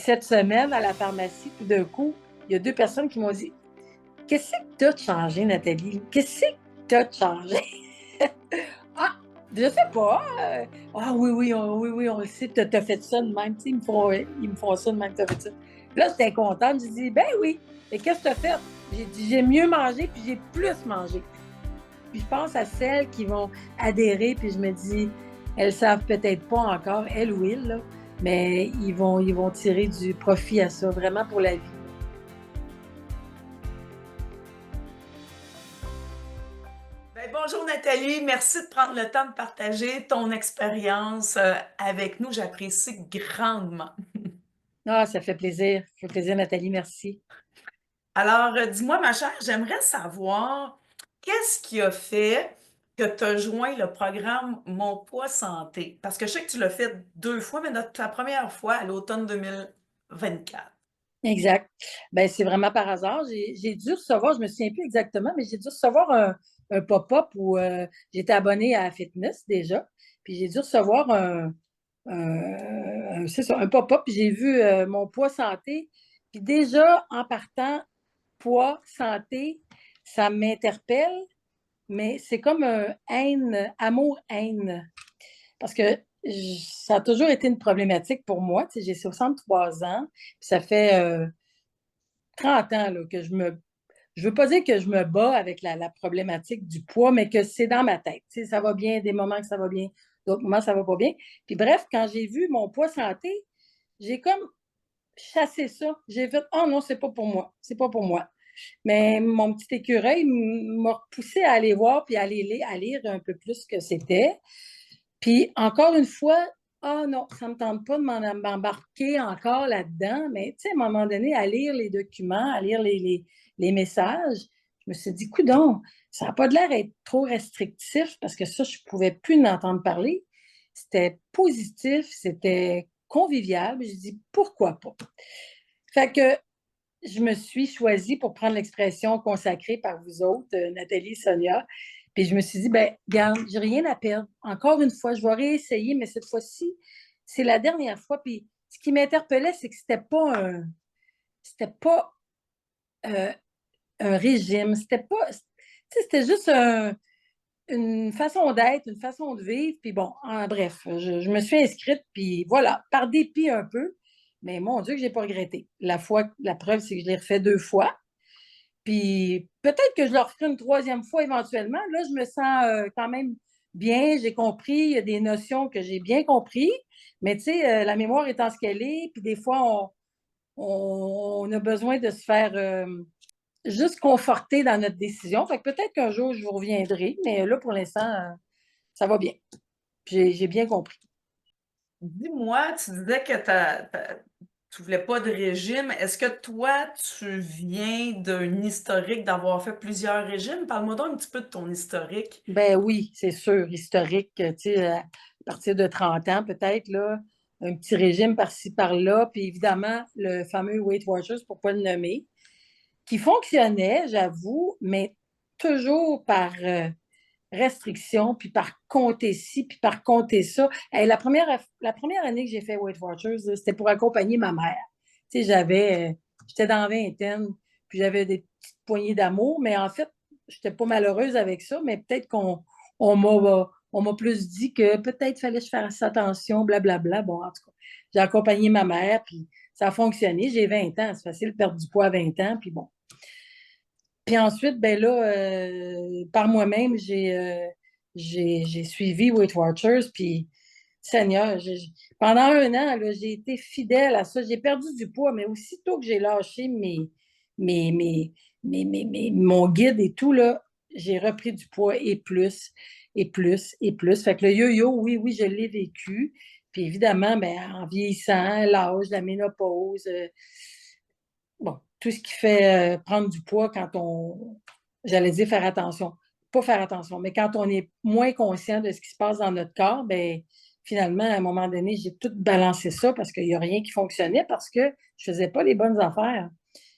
cette semaine, à la pharmacie, tout d'un coup, il y a deux personnes qui m'ont dit: qu'est-ce que t'as changé, Nathalie? Qu'est-ce que t'as changé? Ah, je sais pas. Ah oui, oui, oui, oui, on le sait, t'as fait ça de même. Tu sais, ils me font ça de même, t'as fait ça. Puis là, j'étais contente. J'ai dit, ben oui. Et qu'est-ce que t'as fait? J'ai dit, j'ai mieux mangé, puis j'ai plus mangé. Puis je pense à celles qui vont adhérer, puis je me dis, elles savent peut-être pas encore, elles ou ils, là, mais ils vont tirer du profit à ça, vraiment pour la vie. Ben, bonjour Nathalie, merci de prendre le temps de partager ton expérience avec nous. J'apprécie grandement. Ah, ça fait plaisir. Ça fait plaisir, Nathalie, merci. Alors, dis-moi, ma chère, j'aimerais savoir qu'est-ce qui a fait que tu as joint le programme Mon Poids Santé? Parce que je sais que tu l'as fait deux fois, mais ta première fois à l'automne 2024. Exact. Ben, c'est vraiment par hasard. J'ai dû recevoir, je me souviens plus exactement, mais j'ai dû recevoir un pop-up où j'étais abonnée à Fitness déjà. Puis j'ai dû recevoir c'est ça, un pop-up. Puis j'ai vu mon poids santé. Puis déjà, en partant, poids santé, ça m'interpelle, mais c'est comme un haine, amour-haine. Parce que ça a toujours été une problématique pour moi. Tu sais, j'ai 63 ans, puis ça fait 30 ans là, que je veux pas dire que je me bats avec la problématique du poids, mais que c'est dans ma tête. Tu sais, ça va bien, des moments que ça va bien, d'autres moments ça va pas bien. Puis bref, quand j'ai vu mon poids santé, j'ai comme chassé ça. J'ai fait, oh non, c'est pas pour moi. C'est pas pour moi. Mais mon petit écureuil m'a repoussé à aller voir puis à lire un peu plus ce que c'était. Puis encore une fois, ah non, ça ne me tente pas de m'embarquer encore là-dedans, mais tu sais, à un moment donné, à lire les documents, à lire les messages, je me suis dit, coudonc, ça n'a pas de l'air d'être trop restrictif parce que ça, je ne pouvais plus en entendre parler. C'était positif, c'était convivial. J'ai dit, pourquoi pas? Fait que je me suis choisie pour prendre l'expression consacrée par vous autres, Nathalie, Sonia. Puis je me suis dit, ben, regarde, j'ai rien à perdre. Encore une fois, je vais réessayer, mais cette fois-ci, c'est la dernière fois. Puis ce qui m'interpellait, c'est que c'était pas euh, un régime. C'était juste une façon d'être, une façon de vivre. Puis bon, bref, je me suis inscrite, puis voilà, par dépit un peu. Mais mon Dieu, que j'ai pas regretté. La preuve, c'est que je l'ai refait deux fois. Puis peut-être que je le referai une troisième fois éventuellement. Là, je me sens quand même bien, j'ai compris, il y a des notions que j'ai bien compris, mais tu sais, la mémoire étant ce qu'elle est, puis des fois, on a besoin de se faire juste conforter dans notre décision. Fait que peut-être qu'un jour, je vous reviendrai, mais là, pour l'instant, ça va bien. J'ai bien compris. Dis-moi, tu disais que tu voulais pas de régime. Est-ce que toi, tu viens d'un historique d'avoir fait plusieurs régimes? Parle-moi donc un petit peu de ton historique. Ben oui, c'est sûr, historique, tu sais, à partir de 30 ans peut-être, là, un petit régime par-ci, par-là, puis évidemment, le fameux Weight Watchers, pour ne pas le nommer, qui fonctionnait, j'avoue, mais toujours par restriction, puis par compter ci, puis par compter ça. Hey, la première année que j'ai fait Weight Watchers, là, c'était pour accompagner ma mère. Tu sais, j'étais dans la vingtaine, puis j'avais des petites poignées d'amour, mais en fait, je n'étais pas malheureuse avec ça, mais peut-être on m'a plus dit que peut-être fallait que je fasse attention, blablabla. Bon, en tout cas, j'ai accompagné ma mère, puis ça a fonctionné. J'ai 20 ans, c'est facile de perdre du poids à 20 ans, puis bon. Puis ensuite, ben là, par moi-même, j'ai suivi Weight Watchers, puis Seigneur, pendant un an, là, j'ai été fidèle à ça. J'ai perdu du poids, mais aussitôt que j'ai lâché mes, mes, mon guide et tout, là, j'ai repris du poids et plus, et plus, et plus. Fait que le yo-yo, oui, oui, je l'ai vécu. Puis évidemment, ben, en vieillissant, l'âge, la ménopause, bon, tout ce qui fait prendre du poids j'allais dire faire attention, pas faire attention, mais quand on est moins conscient de ce qui se passe dans notre corps, ben finalement, à un moment donné, j'ai tout balancé ça parce qu'il n'y a rien qui fonctionnait parce que je faisais pas les bonnes affaires.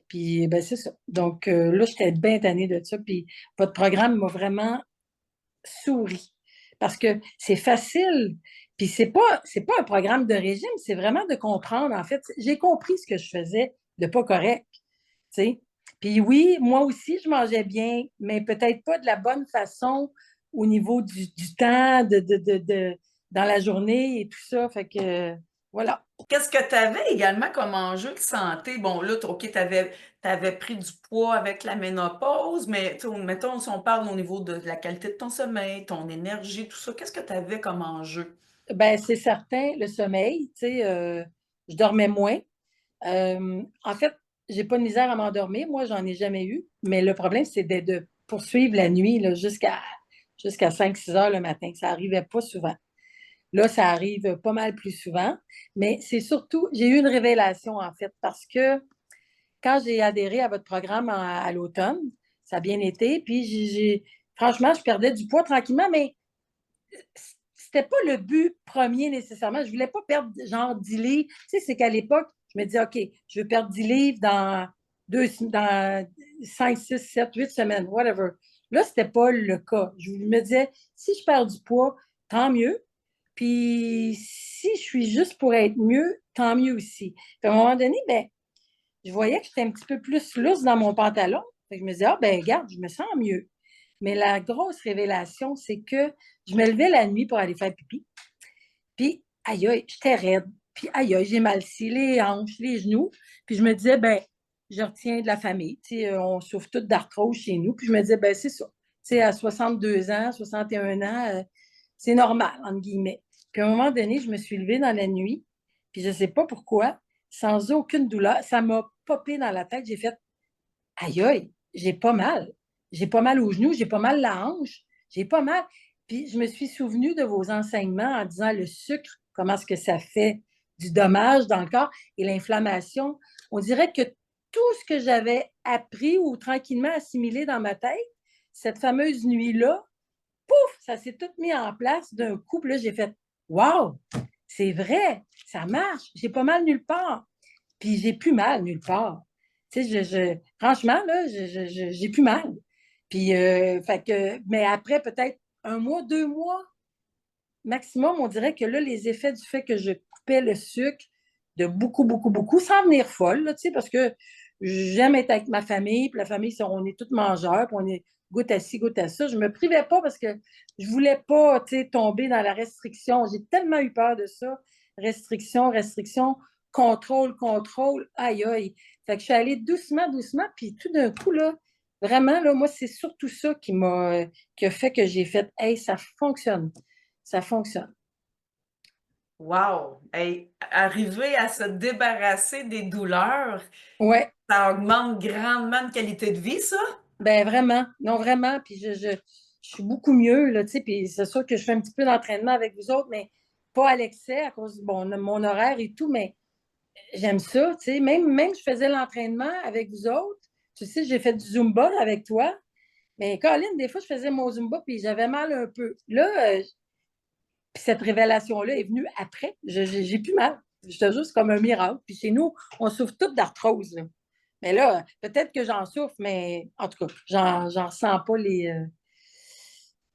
Puis, ben c'est ça. Donc, là, j'étais bien tannée de ça. Puis, votre programme m'a vraiment souri parce que c'est facile. Puis c'est pas un programme de régime, c'est vraiment de comprendre, en fait. J'ai compris ce que je faisais de pas correct, tu sais. Puis oui, moi aussi, je mangeais bien, mais peut-être pas de la bonne façon au niveau du temps, dans la journée et tout ça. Fait que, voilà. Qu'est-ce que tu avais également comme enjeu de santé? Bon, là, OK, tu avais pris du poids avec la ménopause, mais tu sais, mettons, si on parle au niveau de la qualité de ton sommeil, ton énergie, tout ça, qu'est-ce que tu avais comme enjeu? Ben, c'est certain, le sommeil, tu sais, je dormais moins. En fait, j'ai pas de misère à m'endormir. Moi, j'en ai jamais eu. Mais le problème, c'est de poursuivre la nuit là, jusqu'à 5-6 heures le matin. Ça arrivait pas souvent. Là, ça arrive pas mal plus souvent. Mais c'est surtout, j'ai eu une révélation, en fait, parce que quand j'ai adhéré à votre programme à l'automne, ça a bien été. Puis, franchement, je perdais du poids tranquillement, mais c'était pas le but premier nécessairement. Je voulais pas perdre genre 10 livres. Tu sais, c'est qu'à l'époque, je me disais, OK, je veux perdre 10 livres dans 5, 6, 7, 8 semaines, whatever. Là, c'était pas le cas. Je me disais, si je perds du poids, tant mieux. Puis si je suis juste pour être mieux, tant mieux aussi. Puis à un moment donné, ben, je voyais que j'étais un petit peu plus lousse dans mon pantalon. Fait que je me disais, ah ben, regarde, je me sens mieux. Mais la grosse révélation, c'est que je me levais la nuit pour aller faire pipi. Puis, aïe, aïe, j'étais raide. Puis, aïe, aïe, j'ai mal ici, les hanches, les genoux. Puis, je me disais, ben, je retiens de la famille. Tu sais, on souffre toutes d'arthrose chez nous. Puis, je me disais, ben, c'est ça. Tu sais, à 62 ans, 61 ans, c'est normal, entre guillemets. Puis, à un moment donné, je me suis levée dans la nuit. Puis, je ne sais pas pourquoi, sans aucune douleur, ça m'a popé dans la tête. J'ai fait, aïe, aïe, j'ai pas mal. J'ai pas mal aux genoux, j'ai pas mal la hanche, j'ai pas mal. Puis je me suis souvenue de vos enseignements en disant le sucre, comment est-ce que ça fait du dommage dans le corps et l'inflammation. On dirait que tout ce que j'avais appris ou tranquillement assimilé dans ma tête, cette fameuse nuit-là, pouf, ça s'est tout mis en place d'un coup. Puis là, j'ai fait waouh, c'est vrai, ça marche, j'ai pas mal nulle part. Puis j'ai plus mal nulle part. Tu sais, franchement, là, j'ai plus mal. Puis, fait que, mais après, peut-être 1 mois, 2 mois maximum, on dirait que là, les effets du fait que je coupais le sucre de beaucoup, beaucoup, beaucoup, sans venir folle, là, tu sais, parce que j'aime être avec ma famille, puis la famille, on est tous mangeurs, puis on est goutte à ci, goutte à ça. Je me privais pas parce que je voulais pas, tu sais, tomber dans la restriction. J'ai tellement eu peur de ça. Restriction, restriction, contrôle, contrôle, aïe, aïe. Fait que je suis allée doucement, doucement, puis tout d'un coup, là, vraiment, là, moi, c'est surtout ça qui a fait que j'ai fait, hey, ça fonctionne. Ça fonctionne. Wow! Hey, arriver à se débarrasser des douleurs, Ouais, ça augmente grandement de qualité de vie, ça? ben vraiment. Non, vraiment. Puis je suis beaucoup mieux, là, tu sais. Puis c'est sûr que je fais un petit peu d'entraînement avec vous autres, mais pas à l'excès à cause bon, de mon horaire et tout, mais j'aime ça, tu sais. Même je faisais l'entraînement avec vous autres. Tu sais, j'ai fait du Zumba avec toi. Mais Colin, des fois, je faisais mon Zumba, puis j'avais mal un peu. Là, puis cette révélation-là est venue après. J'ai plus mal. Je te jure, c'est comme un miracle. Puis chez nous, on souffre toutes d'arthrose, là. Mais là, peut-être que j'en souffre, mais en tout cas, j'en ressens pas Les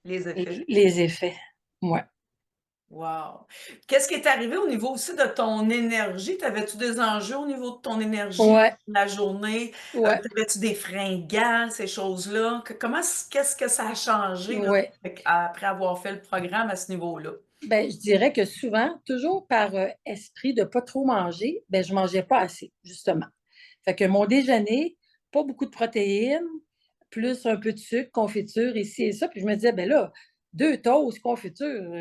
effets. les effets. Ouais. Wow! Qu'est-ce qui est arrivé au niveau aussi de ton énergie? T'avais-tu des enjeux au niveau de ton énergie, Ouais. la journée? Ouais. T'avais-tu des fringales, ces choses-là? Qu'est-ce que ça a changé là, Ouais. après avoir fait le programme à ce niveau-là? Ben, je dirais que souvent, toujours par esprit de pas trop manger, ben, je mangeais pas assez, justement. Fait que mon déjeuner, pas beaucoup de protéines, plus un peu de sucre, confiture, ici et ça. Puis je me disais, ben là, 2 toasts, confiture,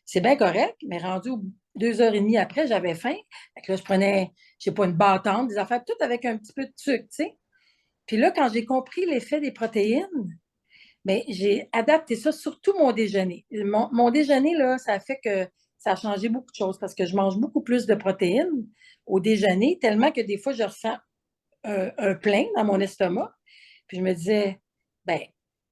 c'est bien correct, mais rendu 2 heures et demie après, j'avais faim. Fait que là, je prenais, je sais pas, une bâtonne, des affaires, tout avec un petit peu de sucre, tu sais. Puis là, quand j'ai compris l'effet des protéines, mais j'ai adapté ça, surtout mon déjeuner. Mon déjeuner, là, ça a fait que ça a changé beaucoup de choses parce que je mange beaucoup plus de protéines au déjeuner, tellement que des fois, je ressens un plein dans mon estomac. Puis je me disais, ben,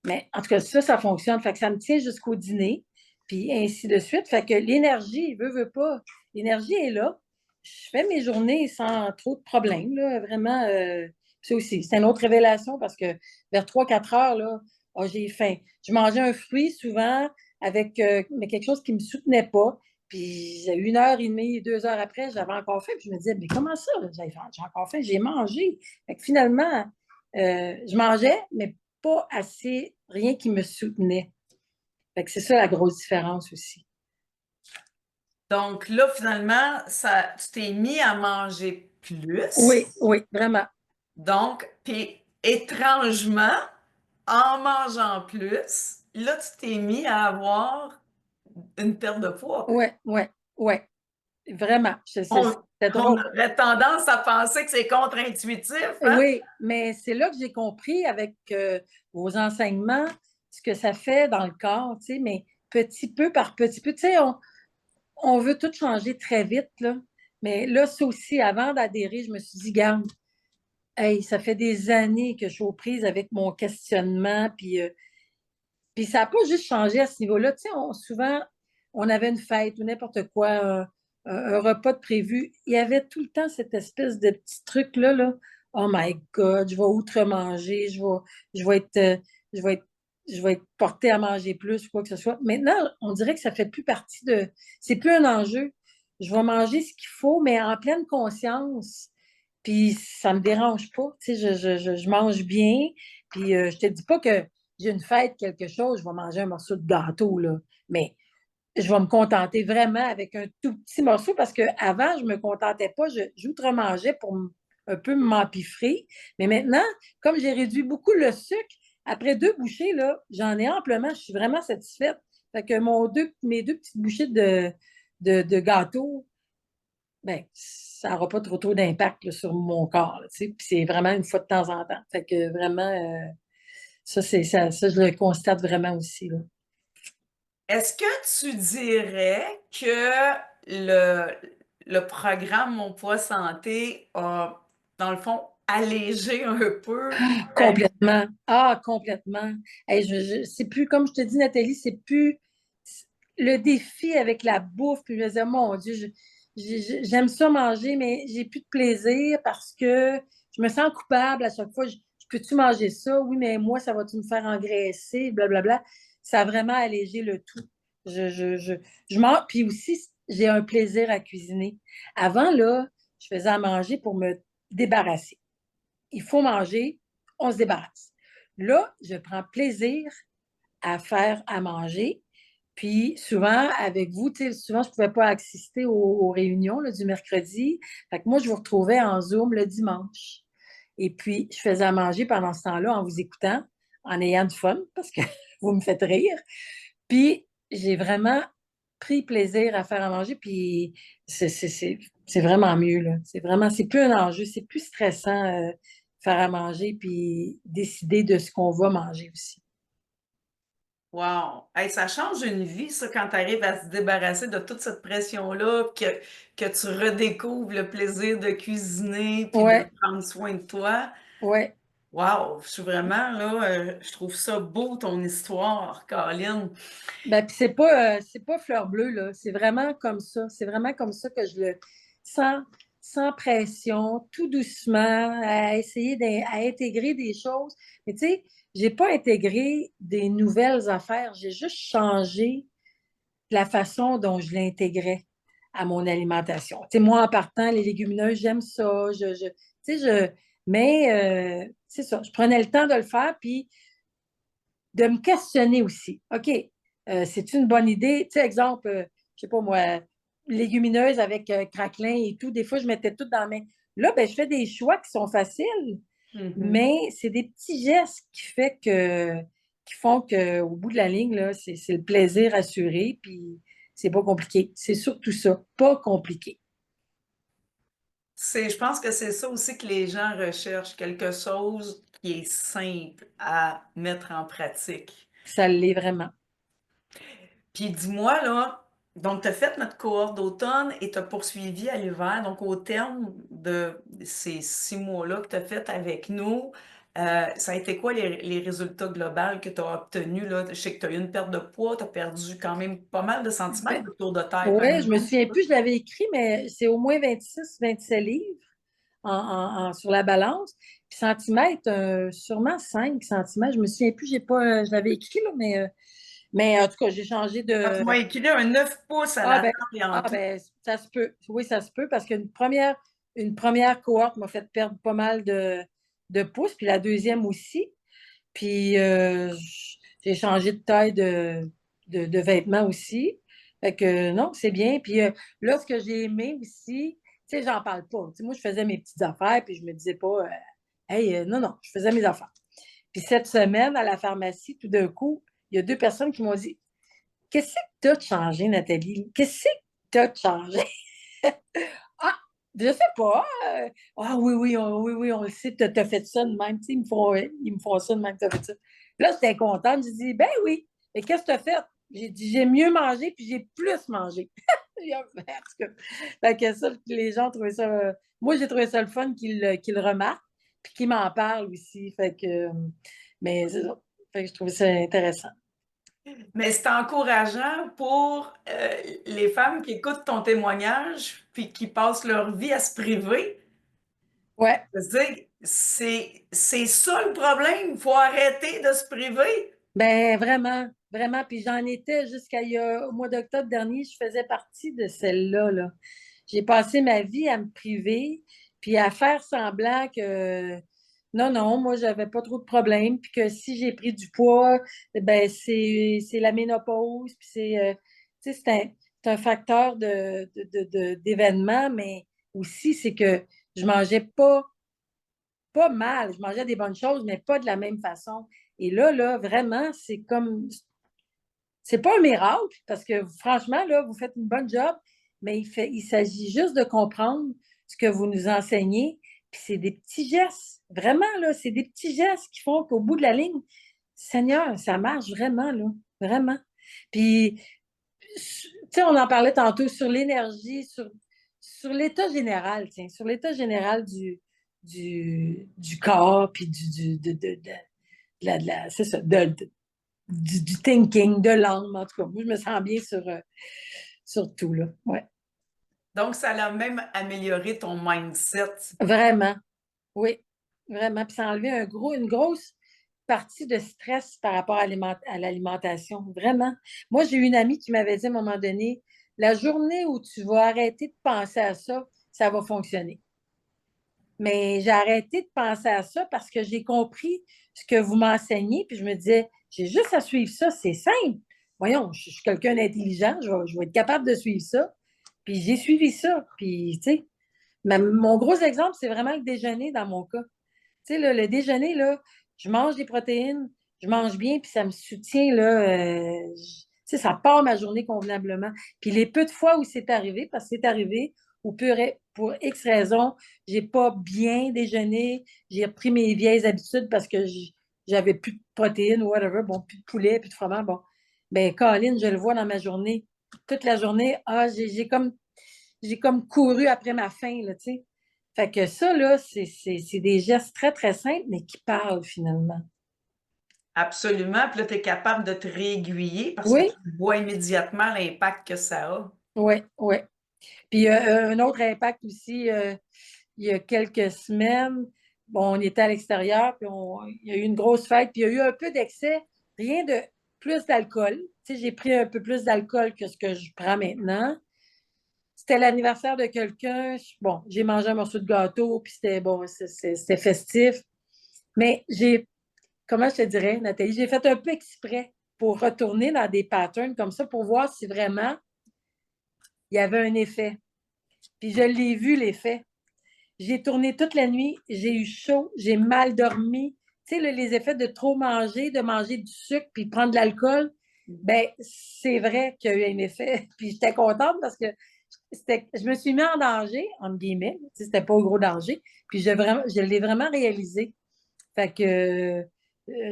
mais en tout cas, ça fonctionne. Fait que ça me tient jusqu'au dîner, puis ainsi de suite. Fait que l'énergie, veut pas, l'énergie est là. Je fais mes journées sans trop de problèmes, là, vraiment. Ça aussi, c'est une autre révélation parce que vers 3-4 heures, là, j'ai faim. Je mangeais un fruit souvent avec mais quelque chose qui ne me soutenait pas. Puis 1 heure et demie, 2 heures après, j'avais encore faim. Puis je me disais, mais comment ça? J'ai encore faim, j'ai mangé. Fait que finalement, je mangeais, mais pas assez, rien qui me soutenait. Fait que c'est ça la grosse différence aussi. Donc là, finalement, tu t'es mis à manger plus. Oui, oui, vraiment. Donc, puis étrangement, en mangeant plus, là, tu t'es mis à avoir une perte de poids. Oui, oui, oui, vraiment. On, C'était on drôle. aurait tendance à penser que c'est contre-intuitif, hein? Oui, mais c'est là que j'ai compris avec vos enseignements ce que ça fait dans le corps, tu sais, mais petit peu par petit peu. Tu sais, on veut tout changer très vite, là. Mais là, ça aussi, avant d'adhérer, je me suis dit, garde, hey, ça fait des années que je suis aux prises avec mon questionnement, puis ça n'a pas juste changé à ce niveau-là. Tu sais, souvent, on avait une fête ou n'importe quoi, un repas de prévu. Il y avait tout le temps cette espèce de petit truc-là, là. Oh my God, je vais outre-manger, je vais être, je vais être, je vais être portée à manger plus ou quoi que ce soit. Maintenant, on dirait que ça fait plus partie de. C'est plus un enjeu. Je vais manger ce qu'il faut, mais en pleine conscience. Puis ça me dérange pas. Tu sais, je mange bien. Puis je te dis pas que j'ai une fête, quelque chose, je vais manger un morceau de gâteau, là. Mais je vais me contenter vraiment avec un tout petit morceau parce qu'avant, je ne me contentais pas, j'outre-mangeais pour un peu m'empiffrer. Mais maintenant, comme j'ai réduit beaucoup le sucre, après 2 bouchées, là, j'en ai amplement, je suis vraiment satisfaite. Fait que mes 2 petites bouchées de gâteau, ben, ça n'aura pas trop d'impact là, sur mon corps. Là, tu sais. Puis c'est vraiment une fois de temps en temps. Fait que vraiment, ça, je le constate vraiment aussi. Là. Est-ce que tu dirais que le, le programme Mon Poids Santé a, dans le fond, allégé un peu ta vie? Complètement. Ah, complètement. Hey, c'est plus, comme je te dis, Nathalie, c'est plus le défi avec la bouffe. Puis je me disais, mon Dieu, j'aime ça manger, mais j'ai plus de plaisir parce que je me sens coupable à chaque fois. Je peux-tu manger ça? Oui, mais moi, ça va-tu me faire engraisser? Blablabla. Ça a vraiment allégé le tout. Je, je, je, je mange. Puis aussi, j'ai un plaisir à cuisiner. Avant, là, je faisais à manger pour me débarrasser. Il faut manger, on se débarrasse. Là, je prends plaisir à faire à manger. Puis souvent, avec vous, souvent, je ne pouvais pas assister aux réunions là, du mercredi. Fait que moi, je vous retrouvais en Zoom le dimanche. Et puis, je faisais à manger pendant ce temps-là en vous écoutant, en ayant du fun, parce que vous me faites rire. Puis, j'ai vraiment pris plaisir à faire à manger. Puis, c'est vraiment mieux, là. C'est plus un enjeu, c'est plus stressant, faire à manger, puis décider de ce qu'on va manger aussi. Wow! Hey, ça change une vie, ça, quand tu arrives à se débarrasser de toute cette pression-là, que tu redécouvres le plaisir de cuisiner puis de Ouais, prendre soin de toi. ouais. Wow! Je suis vraiment là, je trouve ça beau ton histoire, Caroline. Ben, puis c'est pas fleur bleue, là. C'est vraiment comme ça. C'est vraiment comme ça que je le sans, sans pression, tout doucement, à essayer à intégrer des choses. Mais tu sais, j'ai pas intégré des nouvelles affaires. J'ai juste changé la façon dont je l'intégrais à mon alimentation. Tu sais, moi, en partant, les légumineuses, j'aime ça. Tu sais, mais c'est ça. Je prenais le temps de le faire, puis de me questionner aussi. OK, c'est une bonne idée? Tu sais, exemple, je sais pas moi, légumineuse avec craquelin et tout. Des fois, je mettais tout dans la main. Là, ben, je fais des choix qui sont faciles, Mhm. mais c'est des petits gestes qui font qu'au bout de la ligne, là, c'est le plaisir assuré, puis c'est pas compliqué. C'est surtout ça, pas compliqué. Je pense que c'est ça aussi que les gens recherchent, quelque chose qui est simple à mettre en pratique. Ça l'est vraiment. Puis dis-moi, là, donc tu as fait notre cohorte d'automne et tu as poursuivi à l'hiver. Donc au terme de ces 6 mois-là que tu as fait avec nous, ça a été quoi les résultats globaux que tu as obtenus, là? Je sais que tu as eu une perte de poids, tu as perdu quand même pas mal de centimètres Ben, de tour de taille, par ouais, je me exemple. souviens plus, je l'avais écrit, mais c'est au moins 26, 27 livres. Sur la balance. Puis centimètres, sûrement 5 centimètres. Je me souviens plus, j'ai pas, je l'avais écrit, là, mais Mais en tout cas, j'ai changé Quand de. tu m'as écrit un 9 pouces à Ah la ben, table et en tout. ça se peut. Oui, ça se peut parce une première cohorte m'a fait perdre pas mal de pouces, puis la deuxième aussi. Puis j'ai changé de taille de vêtements aussi. Fait que non, c'est bien. Puis là, ce que j'ai aimé aussi, tu sais, j'en parle pas. Tu sais, moi, je faisais mes petites affaires, puis je me disais pas, hey, non, non, je faisais mes affaires. Puis cette semaine, à la pharmacie, tout d'un coup, il y a deux personnes qui m'ont dit, qu'est-ce que t'as changé, Nathalie? Qu'est-ce que t'as changé? Ah, je sais pas. Ah oui, oui, on le sait, t'as fait ça de même. Tu sais, ils me font ça de même, t'as fait ça. Là, j'étais contente. J'ai dit, ben oui. Et qu'est-ce que t'as fait? J'ai dit, j'ai mieux mangé, puis j'ai plus mangé. En tout cas, fait que ça, les gens trouvaient ça. Moi, j'ai trouvé ça le fun qu'ils le remarquent, puis qu'ils m'en parlent aussi. Fait que, mais c'est ça. Fait que je trouvais ça intéressant. Mais c'est encourageant pour les femmes qui écoutent ton témoignage puis qui passent leur vie à se priver. Ouais. Je veux dire, c'est ça le problème. Il faut arrêter de se priver. Ben vraiment, vraiment. Puis j'en étais au mois d'octobre dernier, je faisais partie de celle-là, là. J'ai passé ma vie à me priver, puis à faire semblant que non, non, moi, j'avais pas trop de problèmes, puis que si j'ai pris du poids, ben c'est la ménopause, puis tu sais, c'est un facteur d'événement, mais aussi, c'est que je mangeais pas mal. Je mangeais des bonnes choses, mais pas de la même façon. Et là, vraiment, c'est pas un miracle, parce que franchement, là, vous faites une bonne job, mais il s'agit juste de comprendre ce que vous nous enseignez. Puis c'est des petits gestes. Vraiment, là, c'est des petits gestes qui font qu'au bout de la ligne, Seigneur, ça marche vraiment, là. Vraiment. Puis, tu sais, on en parlait tantôt sur l'énergie, sur l'état général, tiens, sur l'état général du corps, puis c'est ça, du thinking, de l'âme, en tout cas. Moi, je me sens bien sur tout, là. Ouais. Donc, ça a même amélioré ton mindset. Vraiment. Oui. Vraiment. Puis ça a enlevé une grosse partie de stress par rapport à l'alimentation. Vraiment. Moi, j'ai eu une amie qui m'avait dit à un moment donné, la journée où tu vas arrêter de penser à ça, ça va fonctionner. Mais j'ai arrêté de penser à ça parce que j'ai compris ce que vous m'enseignez, puis je me disais, j'ai juste à suivre ça, c'est simple. Voyons, je suis quelqu'un d'intelligent, je vais être capable de suivre ça. Puis j'ai suivi ça. Puis, tu sais, mon gros exemple, c'est vraiment le déjeuner dans mon cas. Tu sais, le déjeuner, là, je mange des protéines, je mange bien, puis ça me soutient, là. Tu sais, ça part ma journée convenablement. Puis les peu de fois où c'est arrivé, parce que c'est arrivé, ou pour X raisons, j'ai pas bien déjeuné, j'ai repris mes vieilles habitudes parce que j'avais plus de protéines ou whatever, bon, plus de poulet, plus de fromage, bon. Ben, Colin, je le vois dans ma journée. Toute la journée, j'ai comme couru après ma faim, là, tu sais. Fait que ça, là, c'est des gestes très, très simples, mais qui parlent finalement. Absolument. Puis là, tu es capable de te réaiguiller parce que Oui, tu vois immédiatement l'impact que ça a. oui, oui. Puis un autre impact aussi, il y a quelques semaines, bon, on était à l'extérieur, puis il y a eu une grosse fête, puis il y a eu un peu d'excès, rien de plus d'alcool. Tu sais, j'ai pris un peu plus d'alcool que ce que je prends maintenant. C'était l'anniversaire de quelqu'un. Bon, j'ai mangé un morceau de gâteau, puis c'était bon, c'était festif. Mais comment je te dirais, Nathalie, j'ai fait un peu exprès pour retourner dans des patterns comme ça pour voir si vraiment il y avait un effet. Puis je l'ai vu, l'effet. J'ai tourné toute la nuit, j'ai eu chaud, j'ai mal dormi. Tu sais, les effets de trop manger, de manger du sucre puis prendre de l'alcool, ben c'est vrai qu'il y a eu un effet. Puis j'étais contente parce que je me suis mis en danger, entre guillemets. Tu sais, c'était pas au gros danger. Puis je l'ai vraiment réalisé. Fait que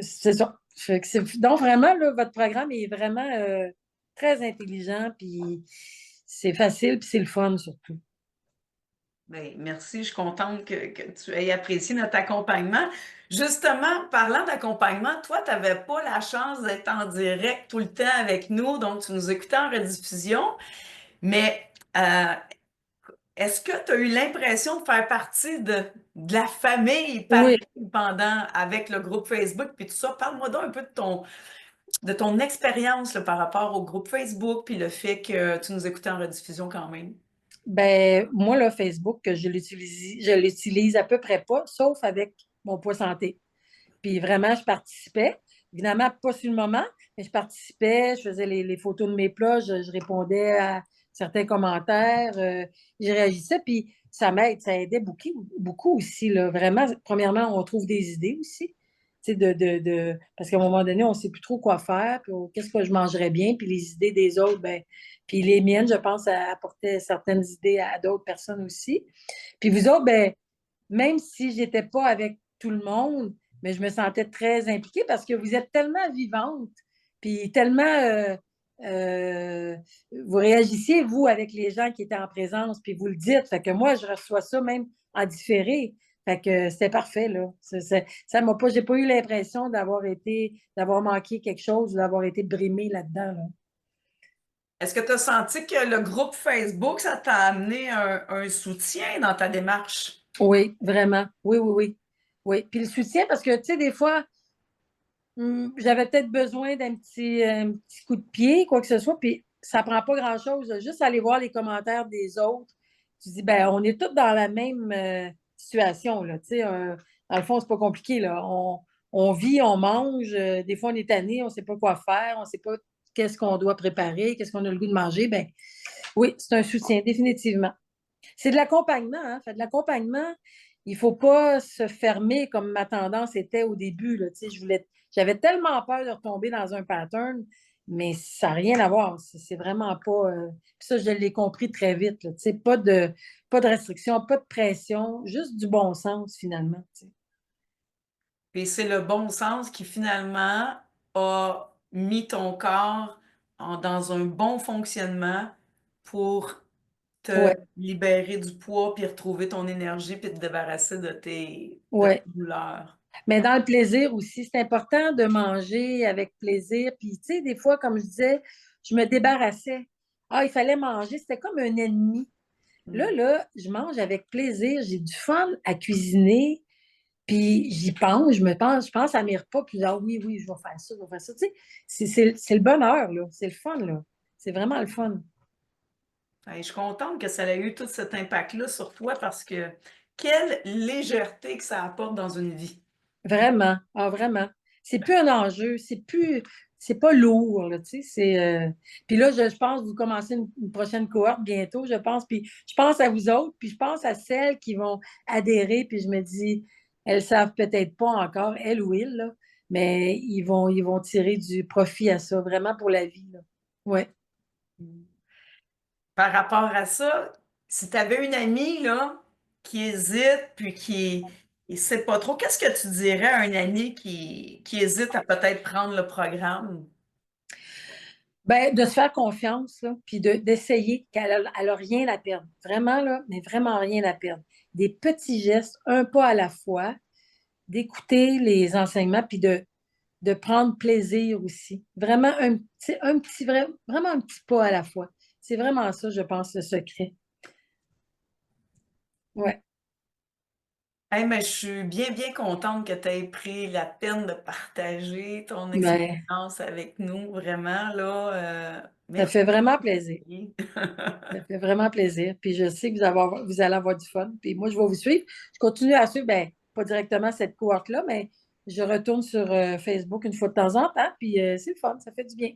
c'est ça. Fait que donc vraiment, là, votre programme est vraiment très intelligent, puis c'est facile, puis c'est le fun surtout. Bien, merci, je suis contente que tu aies apprécié notre accompagnement. Justement, parlant d'accompagnement, toi, tu n'avais pas la chance d'être en direct tout le temps avec nous, donc tu nous écoutais en rediffusion. Mais est-ce que tu as eu l'impression de faire partie de la famille Oui, pareil pendant avec le groupe Facebook puis tout ça? Parle-moi donc un peu de de ton expérience là, par rapport au groupe Facebook, puis le fait que tu nous écoutais en rediffusion quand même. Ben, moi, là, Facebook, je l'utilise à peu près pas, sauf avec mon poids santé. Puis vraiment, je participais. Évidemment, pas sur le moment, mais je participais, je faisais les photos de mes plats, je répondais à certains commentaires, je réagissais, puis ça m'aide, ça aidait beaucoup, beaucoup aussi, là. Vraiment, premièrement, on trouve des idées aussi. Tu sais, parce qu'à un moment donné, on ne sait plus trop quoi faire, puis qu'est-ce que je mangerais bien, puis les idées des autres, ben, puis les miennes, je pense, apportaient certaines idées à d'autres personnes aussi. Puis vous autres, ben, même si j'étais pas avec tout le monde, mais je me sentais très impliquée parce que vous êtes tellement vivante, puis tellement euh, vous réagissiez, vous, avec les gens qui étaient en présence, puis vous le dites. Fait que moi, je reçois ça même en différé. Fait que c'était parfait, là. Ça m'a pas, j'ai pas eu l'impression d'avoir manqué quelque chose, d'avoir été brimée là-dedans, là. Est-ce que tu as senti que le groupe Facebook, ça t'a amené un soutien dans ta démarche? Oui, vraiment. Oui, oui, oui. Oui. Puis le soutien, parce que, tu sais, des fois, j'avais peut-être besoin un petit coup de pied, quoi que ce soit, puis ça prend pas grand-chose, là. Juste aller voir les commentaires des autres. Tu dis, ben, on est tous dans la même situation, là, tu sais. Dans le fond, c'est pas compliqué, là. On vit, on mange, des fois, on est tanné, on sait pas quoi faire, on sait pas qu'est-ce qu'on doit préparer, qu'est-ce qu'on a le goût de manger. Ben, oui, c'est un soutien, définitivement. C'est de l'accompagnement, hein. Fait de l'accompagnement, il faut pas se fermer comme ma tendance était au début, là. Tu sais, j'avais tellement peur de retomber dans un pattern, mais ça n'a rien à voir. C'est vraiment pas. Puis ça, je l'ai compris très vite, là. Tu sais, pas de restriction, pas de pression, juste du bon sens, finalement. Tu sais. Et c'est le bon sens qui finalement a mis ton corps dans un bon fonctionnement pour te Ouais, libérer du poids, puis retrouver ton énergie, puis te débarrasser de tes ouais. douleurs. Mais dans le plaisir aussi, c'est important de manger avec plaisir. Puis, tu sais, des fois, comme je disais, je me débarrassais. Ah, il fallait manger, c'était comme un ennemi. Mm. Là, je mange avec plaisir. J'ai du fun à cuisiner. Puis j'y pense, je pense à mes repas. Puis ah oui, oui, je vais faire ça, je vais faire ça. Tu sais, c'est le bonheur, là. C'est le fun, là. C'est vraiment le fun. Hey, je suis contente que ça ait eu tout cet impact-là sur toi parce que quelle légèreté que ça apporte dans une vie. Vraiment. Ah, vraiment. C'est plus un enjeu. C'est pas lourd, là, tu sais. Puis là, je pense que vous commencez une prochaine cohorte bientôt, je pense. Puis je pense à vous autres, puis je pense à celles qui vont adhérer. Puis je me dis, elles savent peut-être pas encore, elles ou ils, là, mais ils vont tirer du profit à ça, vraiment pour la vie, là. Ouais. Par rapport à ça, si tu avais une amie là, qui hésite puis qui ne sait pas trop, qu'est-ce que tu dirais à un ami qui hésite à peut-être prendre le programme? Ben, de se faire confiance, là, puis d'essayer qu'elle a rien à perdre. Vraiment, là, mais vraiment rien à perdre. Des petits gestes, un pas à la fois, d'écouter les enseignements, puis de prendre plaisir aussi. Vraiment vraiment un petit pas à la fois. C'est vraiment ça, je pense, le secret. Ouais. Hey, mais je suis bien, bien contente que tu aies pris la peine de partager ton Ben, expérience avec nous. Vraiment, là, ça merci. fait vraiment plaisir. Ça fait vraiment plaisir. Puis je sais que vous allez avoir du fun. Puis moi, je vais vous suivre. Je continue à suivre, ben, pas directement cette cohorte-là, mais je retourne sur Facebook une fois de temps en temps. Puis c'est le fun, ça fait du bien.